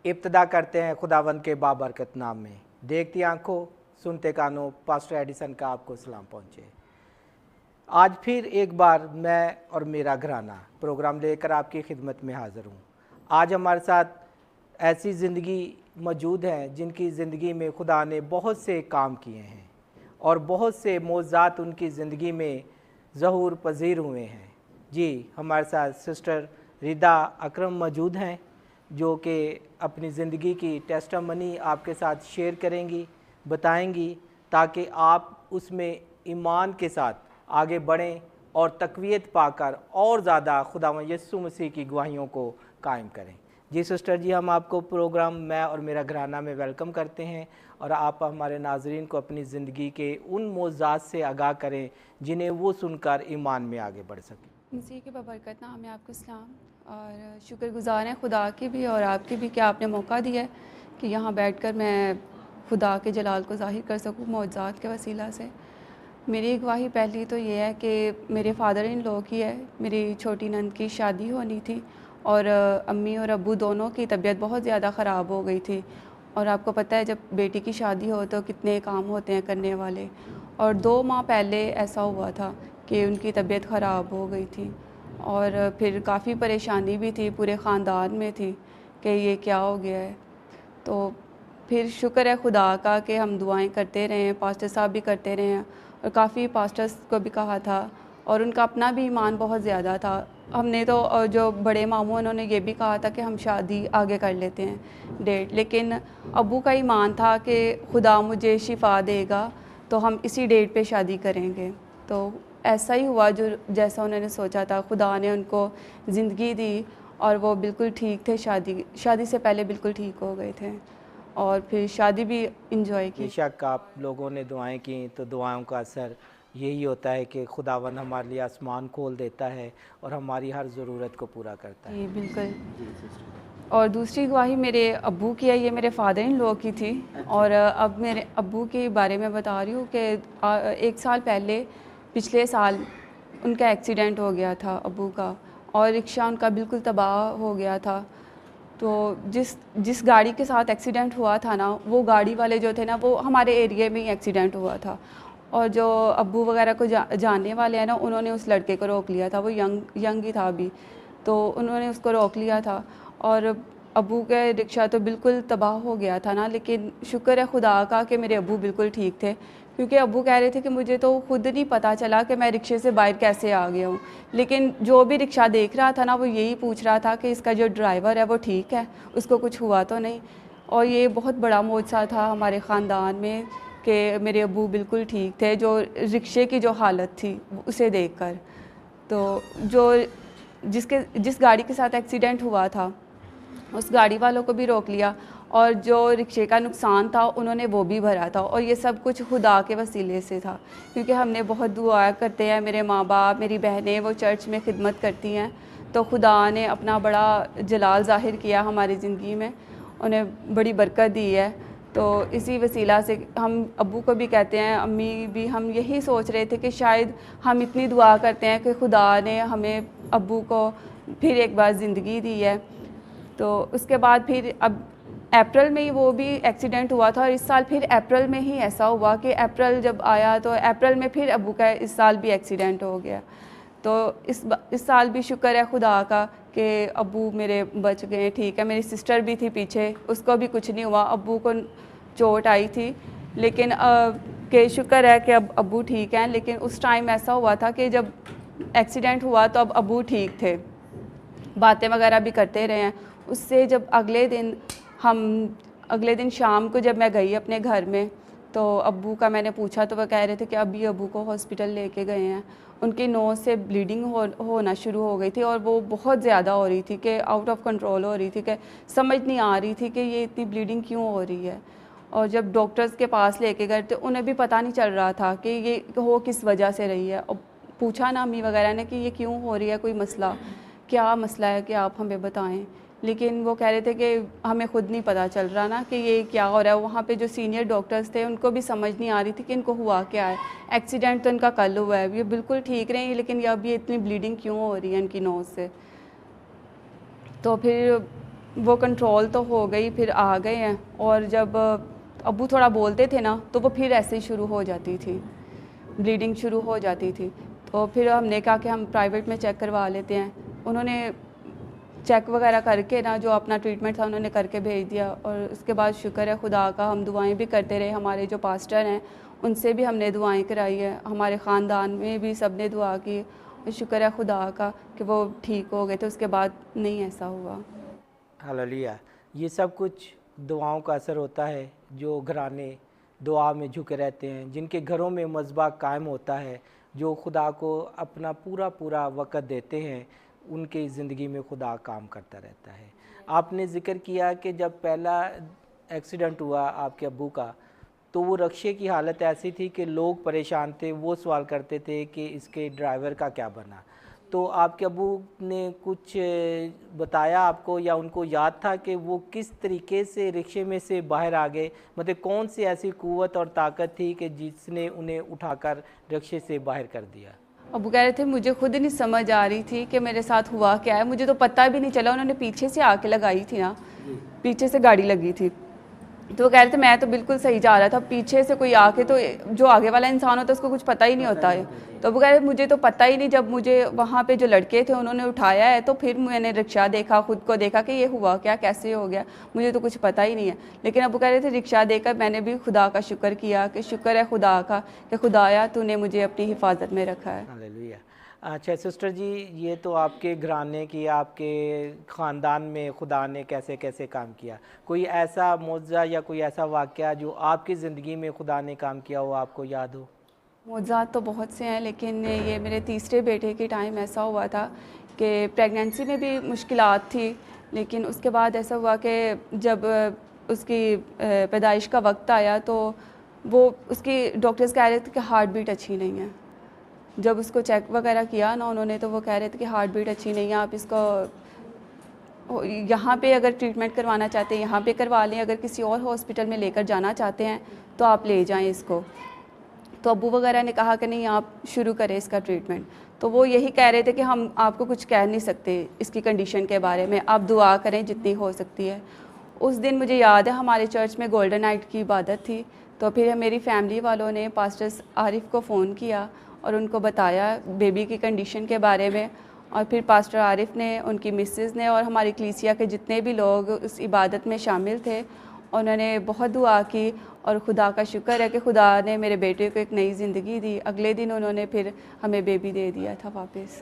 इब्तिदा करते हैं खुदावंद के बाबरकत नाम में। देखती आंखों सुनते कानों, पास्टर एडिसन का आपको सलाम पहुँचे। आज फिर एक बार मैं और मेरा घराना प्रोग्राम लेकर आपकी खिदमत में हाज़िर हूँ। आज हमारे साथ ऐसी ज़िंदगी मौजूद हैं जिनकी ज़िंदगी में खुदा ने बहुत से काम किए हैं और बहुत से मौज़ात उनकी ज़िंदगी में ज़हूर पज़ीर हुए हैं। जी, हमारे साथ सिस्टर रिदा अकरम मौजूद हैं जो कि अपनी ज़िंदगी की टेस्टामनी आपके साथ शेयर करेंगी, बताएंगी, ताकि आप उसमें ईमान के साथ आगे बढ़ें और तक़वियत पाकर और ज़्यादा खुदावंद यीशु मसीह की गवाहियों को कायम करें। जी सिस्टर जी, हम आपको प्रोग्राम मैं और मेरा घराना में वेलकम करते हैं और आप हमारे नाजरीन को अपनी ज़िंदगी के उन मौज़ात से आगाह करें जिन्हें वो सुनकर ईमान में आगे बढ़ सकें। मसीह के बबरकत नाम में आपको सलाम और शुक्रगुज़ार हैं खुदा की भी और आपकी भी कि आपने मौका दिया है कि यहाँ बैठकर मैं खुदा के जलाल को ज़ाहिर कर सकूँ मौज़ात के वसीला से। मेरी गवाही पहली तो ये है कि मेरे फादर इन लॉ की है। मेरी छोटी नंद की शादी होनी थी और अम्मी और अब्बू दोनों की तबीयत बहुत ज़्यादा ख़राब हो गई थी। और आपको पता है जब बेटी की शादी हो तो कितने काम होते हैं करने वाले। और 2 माह पहले ऐसा हुआ था कि उनकी तबीयत ख़राब हो गई थी और फिर काफ़ी परेशानी भी थी, पूरे ख़ानदान में थी कि ये क्या हो गया है। तो फिर शुक्र है खुदा का कि हम दुआएं करते रहे हैं, पास्टर साहब भी करते रहे हैं और काफ़ी पास्टर्स को भी कहा था और उनका अपना भी ईमान बहुत ज़्यादा था। हमने तो जो बड़े मामू उन्होंने ये भी कहा था कि हम शादी आगे कर लेते हैं डेट, लेकिन अब्बू का ईमान था कि खुदा मुझे शिफा देगा तो हम इसी डेट पे शादी करेंगे। तो ऐसा ही हुआ जो जैसा उन्होंने सोचा था। खुदा ने उनको ज़िंदगी दी और वो बिल्कुल ठीक थे, शादी से पहले बिल्कुल ठीक हो गए थे और फिर शादी भी इंजॉय की। बेशक आप लोगों ने दुआएं की तो दुआओं का असर यही होता है कि खुदावंद हमारे लिए आसमान खोल देता है और हमारी हर ज़रूरत को पूरा करता है। जी बिल्कुल। और दूसरी गवाही मेरे अब्बू की है, ये मेरे फादर इन लॉ की थी। और अब मेरे अब्बू के बारे में बता रही हूँ कि 1 साल पहले पिछले साल उनका एक्सीडेंट हो गया था अब्बू का और रिक्शा उनका बिल्कुल तबाह हो गया था। तो जिस गाड़ी के साथ एक्सीडेंट हुआ था ना, वो गाड़ी वाले जो थे ना, वो हमारे एरिया में ही एक्सीडेंट हुआ था और जो अब्बू वगैरह को जानने वाले हैं ना, उन्होंने उस लड़के को रोक लिया था। वो यंग ही था अभी, तो उन्होंने उसको रोक लिया था और अब्बू का रिक्शा तो बिल्कुल तबाह हो गया था ना। लेकिन शुक्र है खुदा का कि मेरे अब्बू बिल्कुल ठीक थे, क्योंकि अब्बू कह रहे थे कि मुझे तो खुद नहीं पता चला कि मैं रिक्शे से बाहर कैसे आ गया हूँ। लेकिन जो भी रिक्शा देख रहा था ना, वो यही पूछ रहा था कि इसका जो ड्राइवर है वो ठीक है, उसको कुछ हुआ तो नहीं। और ये बहुत बड़ा मोज़ा था हमारे ख़ानदान में कि मेरे अब्बू बिल्कुल ठीक थे, जो रिक्शे की जो हालत थी उसे देखकर। तो जिस गाड़ी के साथ एक्सीडेंट हुआ था उस गाड़ी वालों को भी रोक लिया और जो रिक्शे का नुकसान था उन्होंने वो भी भरा था। और ये सब कुछ खुदा के वसीले से था, क्योंकि हमने बहुत दुआ करते हैं। मेरे माँ बाप, मेरी बहनें वो चर्च में खिदमत करती हैं, तो खुदा ने अपना बड़ा जलाल ज़ाहिर किया हमारी ज़िंदगी में, उन्हें बड़ी बरकत दी है। तो इसी वसीला से हम अब्बू को भी कहते हैं, अम्मी भी, हम यही सोच रहे थे कि शायद हम इतनी दुआ करते हैं कि खुदा ने हमें अब्बू को फिर एक बार ज़िंदगी दी है। तो उसके बाद फिर अब अप्रैल में ही वो भी एक्सीडेंट हुआ था और इस साल फिर अप्रैल में ही ऐसा हुआ कि अप्रैल जब आया तो अप्रैल में फिर अब्बू का इस साल भी एक्सीडेंट हो गया। तो इस साल भी शुक्र है खुदा का कि अब्बू मेरे बच गए, ठीक है। मेरी सिस्टर भी थी पीछे, उसको भी कुछ नहीं हुआ। अब्बू को चोट आई थी, लेकिन कि शुक्र है कि अब अब्बू ठीक हैं। लेकिन उस टाइम ऐसा हुआ था कि जब एक्सीडेंट हुआ तो अब अब्बू ठीक थे, बातें वगैरह भी करते रहे हैं। उससे जब अगले दिन शाम को जब मैं गई अपने घर में, तो अब्बू का मैंने पूछा तो वह कह रहे थे कि अभी अब्बू को हॉस्पिटल लेके गए हैं। उनकी नोज़ से ब्लीडिंग होना शुरू हो गई थी और वो बहुत ज़्यादा हो रही थी कि आउट ऑफ कंट्रोल हो रही थी, कि समझ नहीं आ रही थी कि ये इतनी ब्लीडिंग क्यों हो रही है। और जब डॉक्टर्स के पास लेके गए तो उन्हें भी पता नहीं चल रहा था कि ये हो किस वजह से रही है। और पूछा ना अम्मी वगैरह ने कि ये क्यों हो रही है, कोई मसला, क्या मसला है कि आप हमें बताएं। लेकिन वो कह रहे थे कि हमें खुद नहीं पता चल रहा ना कि ये क्या हो रहा है। वहाँ पे जो सीनियर डॉक्टर्स थे उनको भी समझ नहीं आ रही थी कि इनको हुआ क्या है। एक्सीडेंट तो इनका कल हुआ है, ये बिल्कुल ठीक रहे हैं, लेकिन ये अब ये इतनी ब्लीडिंग क्यों हो रही है इनकी नोज़ से। तो फिर वो कंट्रोल तो हो गई, फिर आ गए हैं। और जब अब्बू थोड़ा बोलते थे ना तो वो फिर ऐसे ही शुरू हो जाती थी, ब्लीडिंग शुरू हो जाती थी। तो फिर हमने कहा कि हम प्राइवेट में चेक करवा लेते हैं। उन्होंने चेक वगैरह करके ना, जो अपना ट्रीटमेंट था उन्होंने करके भेज दिया। और उसके बाद शुक्र है खुदा का, हम दुआएं भी करते रहे। हमारे जो पास्टर हैं उनसे भी हमने दुआएं कराई है, हमारे ख़ानदान में भी सब ने दुआ की। शुक्र है खुदा का कि वो ठीक हो गए थे, उसके बाद नहीं ऐसा हुआ। हालेलुया। ये सब कुछ दुआओं का असर होता है। जो घराने दुआ में झुके रहते हैं, जिनके घरों में मज़बा कायम होता है, जो खुदा को अपना पूरा पूरा वक़्त देते हैं, उनकी ज़िंदगी में खुदा काम करता रहता है। आपने ज़िक्र किया कि जब पहला एक्सीडेंट हुआ आपके अब्बू का, तो वो रक्शे की हालत ऐसी थी कि लोग परेशान थे। वो सवाल करते थे कि इसके ड्राइवर का क्या बना। तो आपके अब्बू ने कुछ बताया आपको, या उनको याद था कि वो किस तरीके से रिक्शे में से बाहर आ गए? मतलब कौन सी ऐसी क़ुव्वत और ताकत थी कि जिसने उन्हें उठाकर रिक्शे से बाहर कर दिया? अब्बू कह रहे थे मुझे खुद नहीं समझ आ रही थी कि मेरे साथ हुआ क्या है, मुझे तो पता भी नहीं चला। उन्होंने पीछे से आके लगाई थी ना, पीछे से गाड़ी लगी थी। तो वो कह रहे थे मैं तो बिल्कुल सही जा रहा था, पीछे से कोई आके, तो जो आगे वाला इंसान होता है उसको कुछ पता ही नहीं होता है। तो वो कह रहे मुझे तो पता ही नहीं। जब मुझे वहाँ पे जो लड़के थे उन्होंने उठाया है तो फिर मैंने रिक्शा देखा, खुद को देखा कि ये हुआ क्या, कैसे हो गया, मुझे तो कुछ पता ही नहीं है। लेकिन अब वो कह रहे थे रिक्शा देखकर मैंने भी खुदा का शुक्र किया कि शुक्र है खुदा का कि खुदाया तूने मुझे अपनी हिफाजत में रखा है। हालेलुया। अच्छा सिस्टर जी, ये तो आपके घराने की, आपके ख़ानदान में खुदा ने कैसे कैसे काम किया। कोई ऐसा मौज़ा या कोई ऐसा वाक़या जो आपकी ज़िंदगी में खुदा ने काम किया हो, आपको याद हो? मौज़ात तो बहुत से हैं, लेकिन ये मेरे तीसरे बेटे के टाइम ऐसा हुआ था कि प्रेगनेंसी में भी मुश्किलात थी। लेकिन उसके बाद ऐसा हुआ कि जब उसकी पैदाइश का वक्त आया तो वो उसकी डॉक्टर्स कह रहे थे कि हार्ट बीट अच्छी नहीं है। जब उसको चेक वगैरह किया ना उन्होंने, तो वो कह रहे थे कि हार्ट बीट अच्छी नहीं है, आप इसको यहाँ पे अगर ट्रीटमेंट करवाना चाहते हैं यहाँ पे करवा लें, अगर किसी और हॉस्पिटल में लेकर जाना चाहते हैं तो आप ले जाएं इसको। तो अब्बू वगैरह ने कहा कि नहीं आप शुरू करें इसका ट्रीटमेंट। तो वो यही कह रहे थे कि हम आपको कुछ कह नहीं सकते इसकी कंडीशन के बारे में, आप दुआ करें जितनी हो सकती है। उस दिन मुझे याद है हमारे चर्च में गोल्डन नाइट की इबादत थी। तो फिर मेरी फैमिली वालों ने पास्टर आरिफ को फ़ोन किया और उनको बताया बेबी की कंडीशन के बारे में। और फिर पास्टर आरिफ ने, उनकी मिसेज़ ने और हमारी कलीसिया के जितने भी लोग उस इबादत में शामिल थे, उन्होंने बहुत दुआ की। और खुदा का शुक्र है कि खुदा ने मेरे बेटे को एक नई ज़िंदगी दी। अगले दिन उन्होंने फिर हमें बेबी दे दिया था वापस।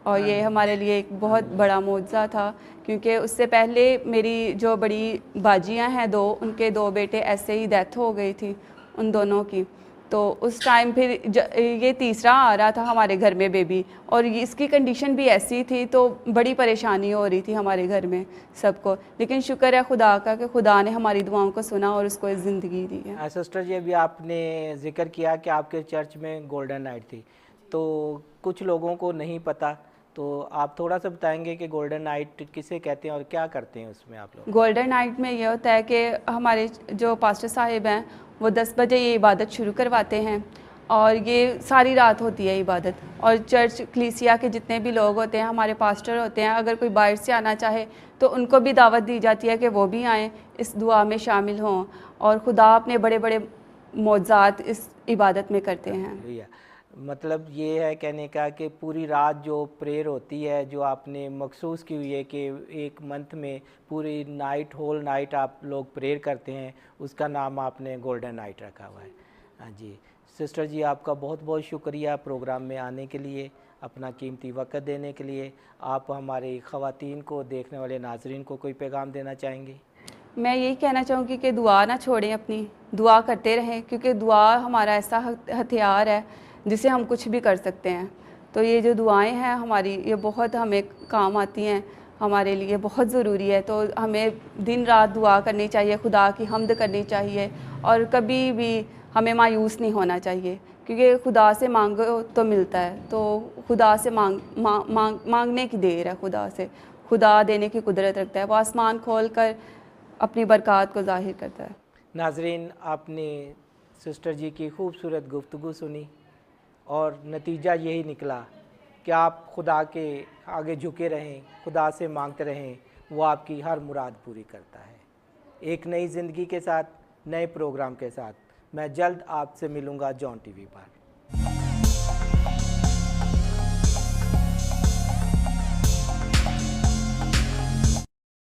और ये हमारे लिए एक बहुत बड़ा मौज़ा था, क्योंकि उससे पहले मेरी जो बड़ी बाजियाँ हैं दो, उनके दो बेटे ऐसे ही डेथ हो गई थी उन दोनों की। तो उस टाइम फिर ये तीसरा आ रहा था हमारे घर में बेबी, और इसकी कंडीशन भी ऐसी थी, तो बड़ी परेशानी हो रही थी हमारे घर में सबको। लेकिन शुक्र है खुदा का कि खुदा ने हमारी दुआओं को सुना और उसको ज़िंदगी दी है। सिस्टर जी, अभी आपने जिक्र किया कि आपके चर्च में गोल्डन नाइट थी, तो कुछ लोगों को नहीं पता, तो आप थोड़ा सा बताएंगे कि गोल्डन नाइट किसे कहते हैं और क्या करते हैं उसमें आप लोग? गोल्डन नाइट में ये होता है कि हमारे जो पास्टर साहिब हैं वो 10 बजे ये इबादत शुरू करवाते हैं और ये सारी रात होती है इबादत। और चर्च कलीसिया के जितने भी लोग होते हैं, हमारे पास्टर होते हैं, अगर कोई बाहर से आना चाहे तो उनको भी दावत दी जाती है कि वो भी आएँ, इस दुआ में शामिल हों। और खुदा अपने बड़े बड़े मौज़ात इस इबादत में करते हैं। भैया, मतलब ये है कहने का कि पूरी रात जो प्रेयर होती है, जो आपने मखसूस की हुई है कि एक मंथ में पूरी नाइट, होल नाइट आप लोग प्रेयर करते हैं, उसका नाम आपने गोल्डन नाइट रखा हुआ है। हाँ जी सिस्टर जी, आपका बहुत बहुत शुक्रिया प्रोग्राम में आने के लिए, अपना कीमती वक्त देने के लिए। आप हमारे ख़वातीन को, देखने वाले नाजरीन को कोई पैगाम देना चाहेंगे? मैं यही कहना चाहूँगी कि दुआ ना छोड़ें, अपनी दुआ करते रहें, क्योंकि दुआ हमारा ऐसा हथियार है जिसे हम कुछ भी कर सकते हैं। तो ये जो दुआएं हैं हमारी, ये बहुत हमें काम आती हैं, हमारे लिए बहुत ज़रूरी है। तो हमें दिन रात दुआ करनी चाहिए, खुदा की हम्द करनी चाहिए, और कभी भी हमें मायूस नहीं होना चाहिए, क्योंकि खुदा से मांगो तो मिलता है। तो खुदा से मांगने की देर है खुदा से। खुदा देने की कुदरत रखता है, वो आसमान खोल कर अपनी बरक़ात को ज़ाहिर करता है। नाजरीन, आपने सिस्टर जी की खूबसूरत गुफ्तगू सुनी और नतीजा यही निकला कि आप खुदा के आगे झुके रहें, खुदा से मांगते रहें, वो आपकी हर मुराद पूरी करता है। एक नई ज़िंदगी के साथ, नए प्रोग्राम के साथ मैं जल्द आपसे मिलूँगा जॉन टीवी पर।